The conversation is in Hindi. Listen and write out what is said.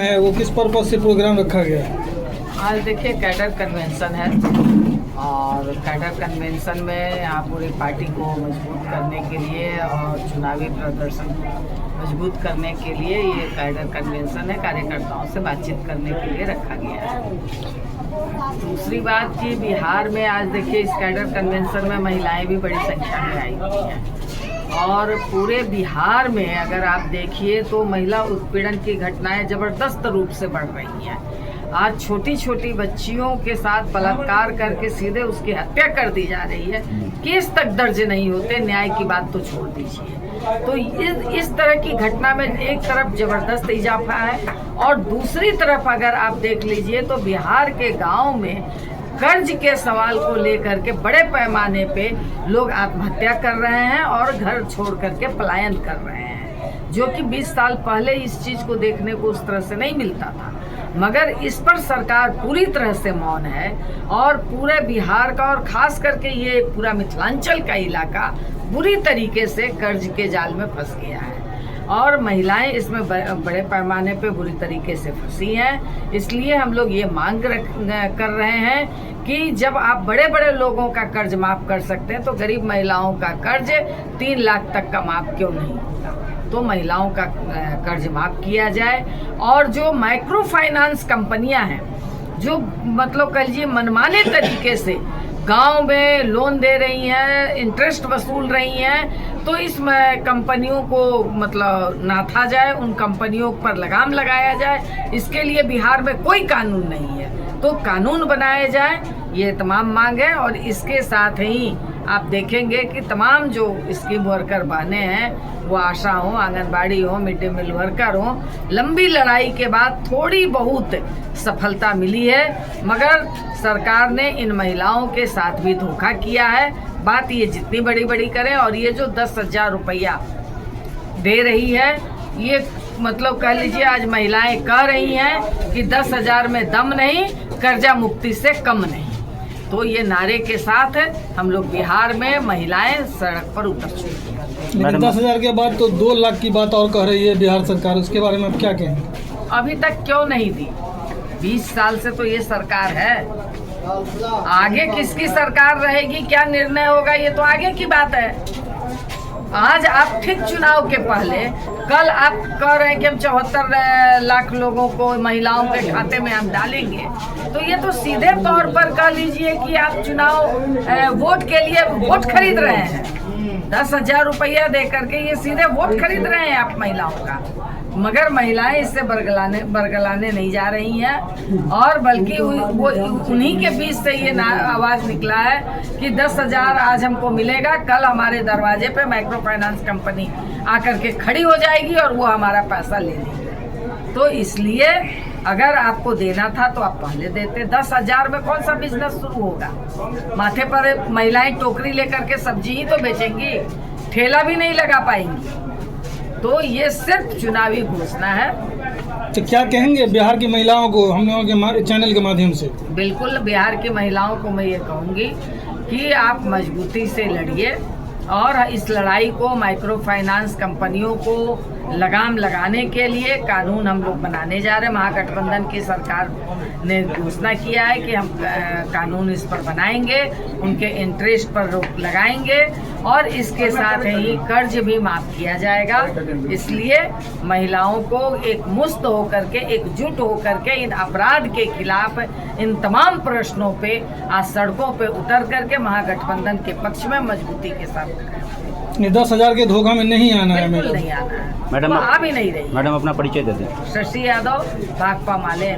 है, वो किस पर्पज से प्रोग्राम रखा गया है? आज देखिए कैडर कन्वेंशन है और कैडर कन्वेंशन में यहाँ पूरी पार्टी को मजबूत करने के लिए और चुनावी प्रदर्शन मजबूत करने के लिए ये कैडर कन्वेंशन है, कार्यकर्ताओं से बातचीत करने के लिए रखा गया है। दूसरी बात कि बिहार में आज देखिए इस कैडर कन्वेंशन में महिलाएं भी बड़ी संख्या में आई हुई हैं और पूरे बिहार में अगर आप देखिए तो महिला उत्पीड़न की घटनाएं ज़बरदस्त रूप से बढ़ रही हैं। आज छोटी छोटी बच्चियों के साथ बलात्कार करके सीधे उसकी हत्या कर दी जा रही है, केस तक दर्ज नहीं होते, न्याय की बात तो छोड़ दीजिए। तो इस तरह की घटना में एक तरफ जबरदस्त इजाफा है और दूसरी तरफ अगर आप देख लीजिए तो बिहार के गांव में कर्ज के सवाल को लेकर के बड़े पैमाने पे लोग आत्महत्या कर रहे हैं और घर छोड़ करके पलायन कर रहे हैं, जो कि 20 साल पहले इस चीज़ को देखने को उस तरह से नहीं मिलता था। मगर इस पर सरकार पूरी तरह से मौन है और पूरे बिहार का और खास करके ये पूरा मिथिलांचल का इलाका बुरी तरीके से कर्ज के जाल में फंस गया है और महिलाएं इसमें बड़े पैमाने पे बुरी तरीके से फंसी हैं। इसलिए हम लोग ये मांग कर रहे हैं कि जब आप बड़े बड़े लोगों का कर्ज माफ़ कर सकते हैं तो गरीब महिलाओं का कर्ज 3 लाख तक का माफ़ क्यों नहीं होगा। तो महिलाओं का कर्ज माफ़ किया जाए और जो माइक्रो फाइनेंस कंपनियां हैं जो मतलब कह लीजिए मनमाने तरीके से गांव में लोन दे रही हैं, इंटरेस्ट वसूल रही हैं, तो इस कंपनियों को मतलब नाथा जाए, उन कंपनियों पर लगाम लगाया जाए। इसके लिए बिहार में कोई कानून नहीं है, तो कानून बनाया जाए, ये तमाम मांग है। और इसके साथ ही आप देखेंगे कि तमाम जो स्कीम वर्कर बहने हैं, वो आशा हो, आंगनबाड़ी हो, मिड डे मील वर्कर हो, लंबी लड़ाई के बाद थोड़ी बहुत सफलता मिली है, मगर सरकार ने इन महिलाओं के साथ भी धोखा किया है। बात ये जितनी बड़ी बड़ी करें और ये जो 10,000 रुपया दे रही है, ये मतलब कह लीजिए आज महिलाएं कह रही हैं कि 10,000 में दम नहीं, कर्जा मुक्ति से कम नहीं। तो ये नारे के साथ हम लोग बिहार में महिलाएं सड़क पर उतर चुकी हैं। लेकिन 10,000 के बाद तो 2 लाख की बात और कह रही है बिहार सरकार, उसके बारे में आप क्या कहेंगे? अभी तक क्यों नहीं दी? 20 साल से तो ये सरकार है, आगे किसकी सरकार रहेगी, क्या निर्णय होगा, ये तो आगे की बात है। आज आप ठीक चुनाव के पहले कल आप कह रहे हैं कि हम 74 लाख लोगों को महिलाओं के खाते में हम डालेंगे, तो ये तो सीधे तौर पर कह लीजिए कि आप चुनाव वोट के लिए वोट खरीद रहे हैं। 10,000 रुपया दे करके ये सीधे वोट खरीद रहे हैं आप महिलाओं का। मगर महिलाएं इससे बरगलाने नहीं जा रही हैं और बल्कि वो उन्हीं के बीच से ये आवाज़ निकला है कि 10,000 आज हमको मिलेगा, कल हमारे दरवाजे पे माइक्रो फाइनेंस कंपनी आकर के खड़ी हो जाएगी और वो हमारा पैसा ले लेगी। तो इसलिए अगर आपको देना था तो आप पहले देते। 10,000 में कौन सा बिजनेस शुरू होगा? माथे पर महिलाएं टोकरी लेकर के सब्जी ही तो बेचेंगी, ठेला भी नहीं लगा पाएंगी। तो ये सिर्फ चुनावी घोषणा है। तो क्या कहेंगे बिहार की महिलाओं को हम लोगों के चैनल के माध्यम से? बिल्कुल, बिहार की महिलाओं को मैं ये कहूँगी कि आप मजबूती से लड़िए और इस लड़ाई को माइक्रो फाइनेंस कंपनियों को लगाम लगाने के लिए कानून हम लोग बनाने जा रहे हैं। महागठबंधन की सरकार ने घोषणा किया है कि हम कानून इस पर बनाएंगे, उनके इंटरेस्ट पर रोक लगाएंगे और इसके साथ ही कर्ज भी माफ़ किया जाएगा। इसलिए महिलाओं को एक मुस्त होकर के, एकजुट होकर के इन अपराध के खिलाफ इन तमाम प्रश्नों पे आज सड़कों पे उतर करके महागठबंधन के पक्ष में मजबूती के साथ 10,000 के धोखा में नहीं आना है। बिल्कुल नहीं आना है, मैडम आ भी नहीं रही। मैडम अपना परिचय दे दें। शशि यादव, भाकपा माले।